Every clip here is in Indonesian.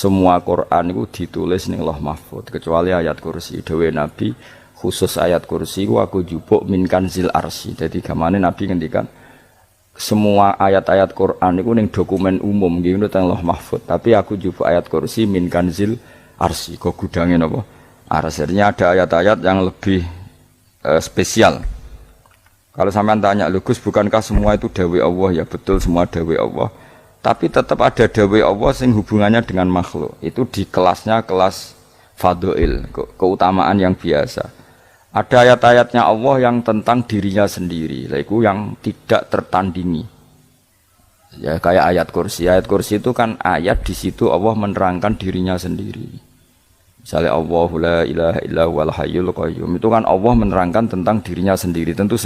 semua Quran itu ditulis ning Lauh Mahfuz kecuali ayat kursi. Dewe Nabi khusus ayat kursi ku aku jupuk min kanzil arsy. Dadi gamane Nabi ngendikan semua ayat-ayat Quran itu ning dokumen umum gitu teng Lauh Mahfuz. Tapi aku jupuk ayat kursi min kanzil arsy. Kok gudange napa? Arsy-nya ada ayat-ayat yang lebih spesial. Kalau sampean tanya, Gus, bukankah semua itu dawai Allah? Ya betul, semua dawai Allah. Tapi tetap ada dawai Allah sing hubungannya dengan makhluk. Itu di kelasnya kelas fadhil, keutamaan yang biasa. Ada ayat-ayatnya Allah yang tentang dirinya sendiri, itu yang tidak tertandingi. Ya kayak ayat kursi. Ayat kursi itu kan ayat di situ Allah menerangkan dirinya sendiri. Misalnya Allahu la ilaha illa huwal hayyul qayyum. Itu kan Allah menerangkan tentang dirinya sendiri, tentu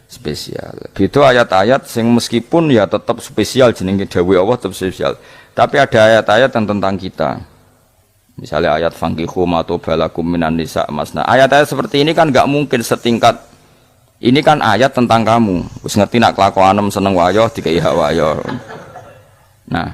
spesial. Gitu ayat-ayat sing meskipun ya tetap spesial jenenge dawuh Allah tetap spesial. Tapi ada ayat-ayat yang tentang kita. Misalnya ayat fankihu ma tobalakum minan nisa masna. Ayat-ayat seperti ini kan enggak mungkin setingkat. Ini kan ayat tentang kamu. Wis ngerti nak kelakuanem seneng wayo dikai hak wayo. Nah,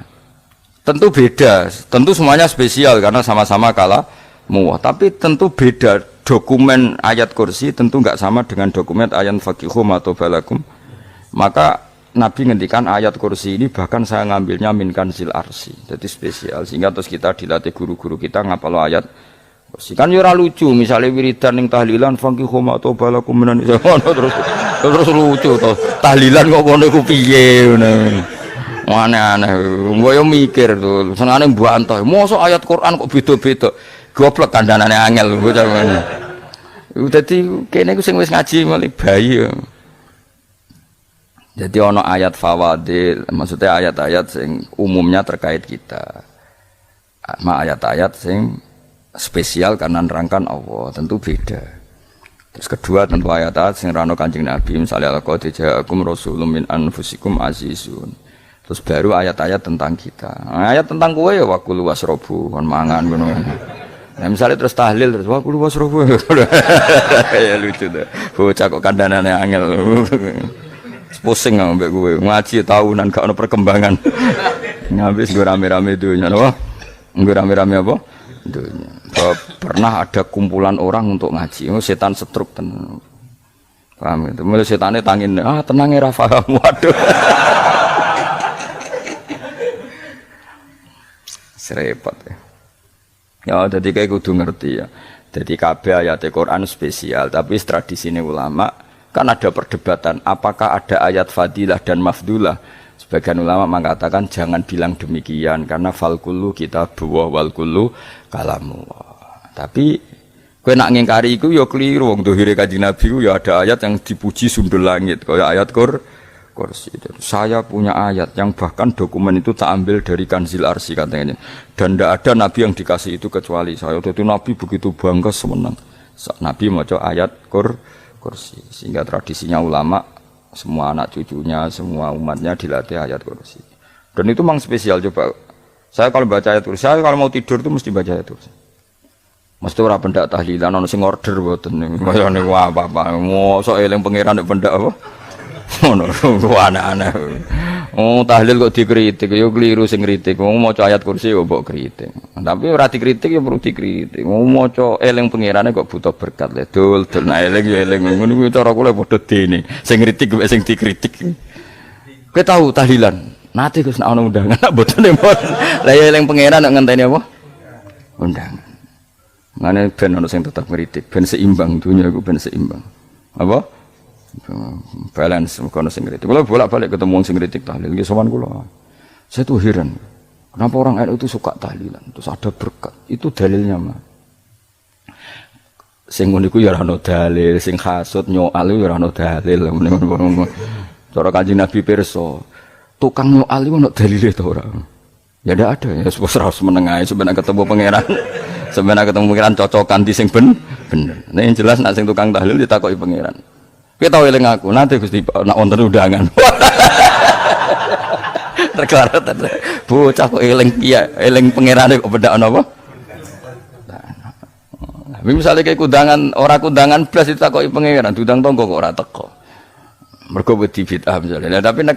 tentu beda. Tentu semuanya spesial karena sama-sama kalamu. Tapi tentu beda. Dokumen ayat kursi tentu enggak sama dengan dokumen ayat faqihu atau balakum. Maka Nabi ngendikan ayat kursi ini bahkan saya ngambilnya min kanzil arsy. Jadi spesial sehingga terus kita dilatih guru-guru kita ngapal ayat kursi. Kan yo ora lucu misalnya wiridan ning tahlilan faqihu atau balakum menan terus lucu to. Tahlilan kok ngono iku piye ngono. Aneh-aneh. Mbok yo mikir to. Senengane mbantah. Mosok ayat Quran kok beda-beda. Goblok kandhanane angel bocah ngene. Dadi kene iku sing wis ngaji mulai bayi. Jadi ana ayat fawadil, maksudnya ayat-ayat sing umumnya terkait kita. Ma ayat-ayat sing spesial karena nerangkan Allah, tentu beda. Terus kedua tentu ayat-ayat sing rano Kanjeng Nabi, misalnya laqad ja'akum rasulun min anfusikum azizun. Terus baru ayat-ayat tentang kita. Nah, ayat tentang kowe ya wakulu wasrobu kon mangan ngono. Nah, misalnya terus tahlil terus wah kulo wasrofu. Ya lucu tuh. Bocah kok kandhanane angel. Pusing ambek kowe. Ngaji tahunan gak ono perkembangan. Ngabis gue rame-rame dunya apa? Gue rame-rame apa? Dunya. Pernah ada kumpulan orang untuk ngaji. Setan setruk tenan. Paham itu. Mulai setane tangin, tenang ya paham. Waduh. Serepot ya. Ya, jadi kayak kudu ngerti ya. Jadi kabeh ayat Al-Quran spesial, tapi tradisine ulama kan ada perdebatan apakah ada ayat fadilah dan mafdulah. Sebagian ulama mengatakan jangan bilang demikian karena fal kullu kitabullah wal kullu kalamullah. Tapi kowe nak ngingkari iku ya keliru. Wong dohire Kanjeng Nabi ku ya ada ayat yang dipuji sundul langit kaya ayat kursi. Saya punya ayat yang bahkan dokumen itu tak ambil dari kanzil arsy katanya. Dan tidak ada nabi yang dikasih itu kecuali saya. Jadi nabi begitu bangga semenang. Nabi maca ayat kursi. Sehingga tradisinya ulama semua anak cucunya, semua umatnya dilatih ayat kursi. Dan itu memang spesial coba. Saya kalau baca ayat kursi, saya kalau mau tidur itu mesti baca ayat kursi. Mesti ora pendak tahlilan ono sing order mboten. Kaya niku apa-apa. Mosok eling pangeran nek pendak apa? Ngono aneh-aneh. Oh tahlil kok dikritik ya keliru sing kritik. Wong maca ayat kursi kok mbok kritik. Tapi ora dikritik ya perlu dikritik. Wong maca eling pangerane kok butuh berkat le. Dul nah eling ya eling ngono kuwi cara kula padha dene. Sing kritik kok sing dikritik. Kowe tahu tahlilan? Nate Gus nek ana undangan mboten mboten. Lah ya eling pangeran nek ngenteni apa? Undangan. Ngene ben ana sing tetep ngritik, ben seimbang dunya iku ben seimbang. Apa? Balance kono sing kritik. Kalau bolak-balik ketemu sing kritik tahlil nggih sowan kula. Saya tuh heran. Kenapa orang NU itu suka tahlilan? Terus ada berkat. Itu dalilnya mah. Sing ngono iku ya ora ono dalil, sing hasud nyoal ya ora ono dalil. Cara Kanjeng Nabi pirsa, tukang nyoal iku ono dalile to ora? Ya ndak ada ya harus menengahi sebenarnya ketemu pangeran. Sebenarnya ketemu pangeran cocokan di sing bener. Nah yang jelas nek sing tukang tahlil ditakoki pangeran. Kita tahu eling aku, nanti Gusti nak wonten undangan. Terkelarat bocah kok eling iya, eling pangerane kok bedakno apa? Tapi misalnya kayak kundangan, orang kundangan blas ditakoki pangeran, diundang tonggo kok ora teko. Mergo wedi bid'ah misalnya. Tapi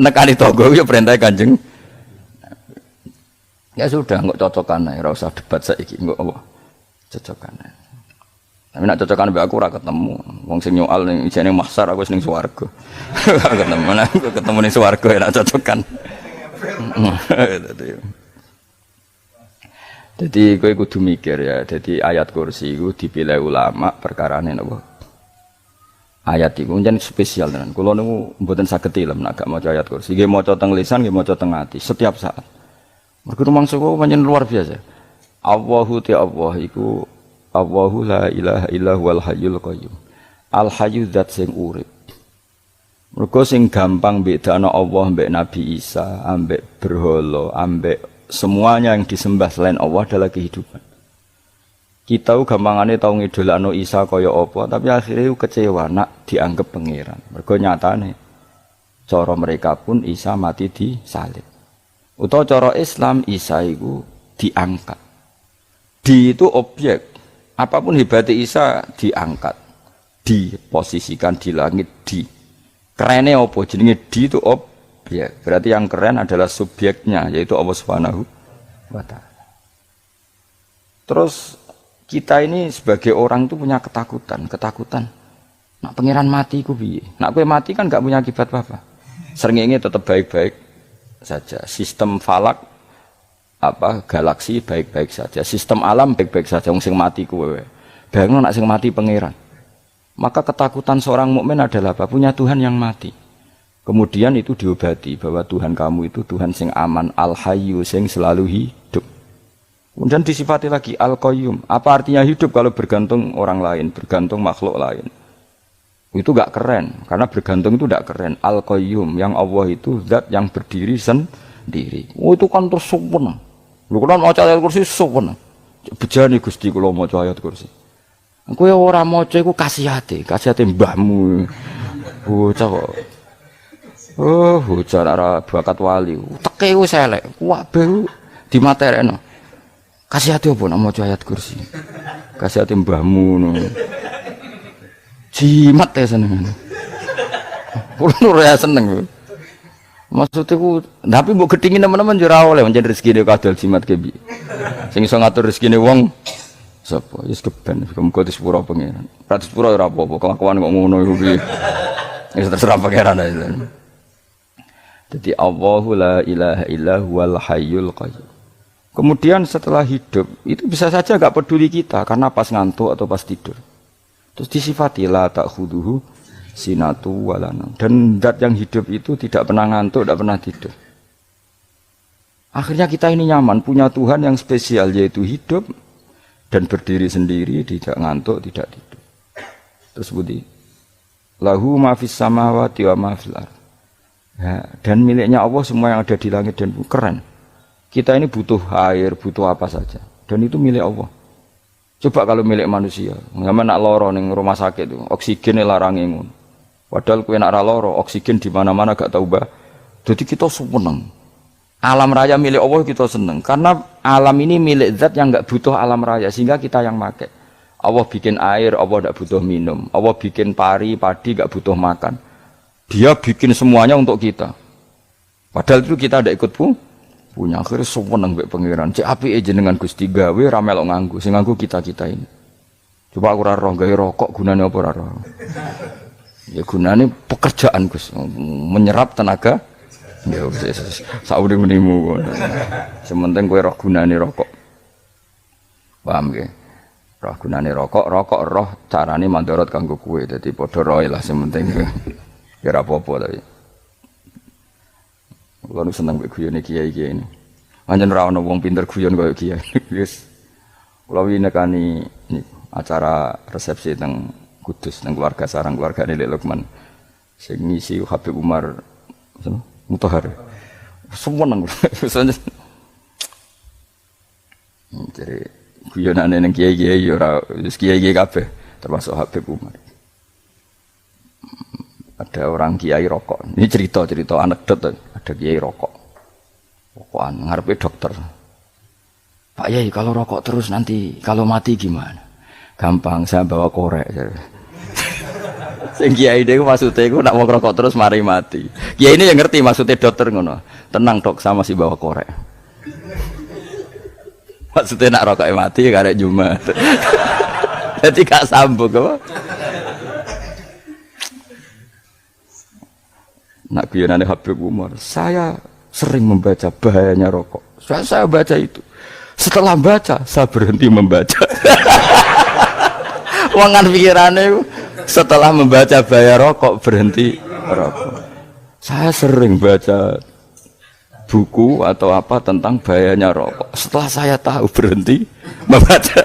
nekani tonggo ya perintah Kanjeng. Ya sudah, nggak cocokan ae, ora usah debat saiki, nggak apa. Cocokan ae. Tapi nak cocokan mbek aku ora ketemu. Wong sing nyoal ning ijene mahsyar aku ning swarga. Ora ketemu, aku ketemu ning swarga ya nak cocokan. Jadi kowe kudu mikir ya. Jadi ayat kursi itu dipilih ulama perkarane napa? Ayat itu pancen spesial tenan. Kula niku mboten saged ilem nek gak maca ayat kursi. Nggih maca teng lisan, nggih maca teng ati setiap saat. Mergo rumangsa kok pancen luar biasa. Allahu ta Allah iku Allahu la ilaha illa huwal hayyul qayyum. Al hayyu zat sing urip. Mergo sing gampang bedakno Allah mbek Nabi Isa, ambek berhala, ambek semuanya yang disembah selain Allah adalah kehidupan. Kita gampangane tau ngidolakno Isa kaya apa, tapi akhirnya kecewa nak dianggap pangeran. Mergo nyatane cara mereka pun Isa mati disalib. Utawa cara Islam Isa iku diangkat. Di itu objek. Apapun hebatnya Isa diangkat. Diposisikan di langit di. Kerene apa jenenge di itu objek. Berarti yang keren adalah subjeknya yaitu Allah Subhanahu wa taala. Terus kita ini sebagai orang itu punya ketakutan. Nak pangeran mati ku piye? Nak kowe mati kan gak punya akibat apa-apa. Srengenge tetap baik-baik saja. Sistem falak galaksi baik-baik saja. Sistem alam baik-baik saja. Wong sing mati kowe. Bayangno nak sing mati pangeran. Maka ketakutan seorang mukmin adalah apa? Punya Tuhan yang mati. Kemudian itu diobati bahwa Tuhan kamu itu Tuhan sing aman, al-hayyu sing selalu hidup. Kemudian disifati lagi al-qayyum. Apa artinya hidup kalau bergantung orang lain, bergantung makhluk lain? Itu gak keren, karena bergantung itu gak keren. Al-qayyum, yang Allah itu zat yang berdiri sendiri. Oh itu kan terus sempurna. Lu kan maca ayat kursi sempurna. Bejane Gusti kula maca ayat kursi. Kowe ora maca iku kasihate mbahmu. Bocah kok. Oh, bocah ora bakat wali. Teke wis elek. Kabeh dimaterekno. Kasihate opo nek maca ayat kursi? Kasihate mbahmu ngono. Jimat ya seneng. Kulo ora seneng. Maksudnya ku, tapi mbok gedhingi teman-teman yo ora oleh pancen rezekine kadal jimat ke piye. Sing iso ngatur rezekine wong sapa? Wis keben, muga disepuro pangeran. Ora disepuro ora apa-apa, kelakuan kok ngono iku piye. Wis terserah pangeran ae. Jadi Allahu la ilaha illa huwal hayyul qayyum. Kemudian setelah hidup, itu bisa saja gak peduli kita karena pas ngantuk atau pas tidur. Terus disifati la ta'khuduhu sinatu walana. Dan zat yang hidup itu tidak pernah ngantuk, tidak pernah tidur. Akhirnya kita ini nyaman, punya Tuhan yang spesial yaitu hidup dan berdiri sendiri, tidak ngantuk, tidak tidur. Terus budi lahu ma fis samawati wa ma fil ardh. Ya, dan miliknya Allah semua yang ada di langit dan bumi. Keren. Kita ini butuh air, butuh apa saja. Dan itu milik Allah. Coba kalau milik manusia. Sama nak loro ning rumah sakit itu, oksigen larang ngono. Padahal kowe nak ra loro, oksigen di mana-mana gak tahu bah. Jadi kita seneng. Alam raya milik Allah kita seneng. Karena alam ini milik zat yang gak butuh alam raya. Sehingga kita yang pakai. Allah bikin air, Allah gak butuh minum. Allah bikin padi gak butuh makan. Dia bikin semuanya untuk kita. Padahal itu kita tidak ikut punya. Akhirnya seneng mbek pangeran. Cek apike jenengan Gusti gawe ra melok nganggo. Sing nganggo kita-kita ini. Coba aku ora roh gawe rokok gunane apa ora roh. Ya gunane pekerjaan Gus, menyerap tenaga. Ya wis saurip-uripmu. Sementing kowe roh gunane rokok. Paham nggih? Roh gunane rokok roh carane mandorot kanggo kowe. Dadi padha roe lah sementing. Ya ora apa-apa tapi. Kulo nu seneng mek guyone kiai-kiai ini. Pancen ora ana wong pinter guyon kaya kiai. Wis. Kulo winekani acara resepsi teng Kudus teng keluarga sarang keluargane Lek Lukman. Sing ngisi Habib Umar Mutahar. Semua nang. Jadi guyonane ning kiai-kiai ora wis kiai-kiai kabeh termasuk Habib Umar. Ada orang kiai rokok. Ini cerita anekdot. Ada kiai rokok. Rokokan ngarepe dokter. Pak Yai kalau rokok terus nanti kalau mati gimana? Gampang saya bawa korek. Sing kiai niku maksudnya iku nak mau rokok terus mari mati. Kiai ini yang ngerti maksudnya dokter ngono. Tenang dok sama si bawa korek. Maksudnya nak rokok mati karek Jumat. Jadi gak sambung apa? Nak guyonane Habib Umar, saya sering membaca bahayanya rokok. Saya baca itu. Setelah baca, saya berhenti membaca. Wangan pikirannya setelah membaca bahaya rokok berhenti rokok. Saya sering baca buku atau apa tentang bahayanya rokok. Setelah saya tahu berhenti membaca.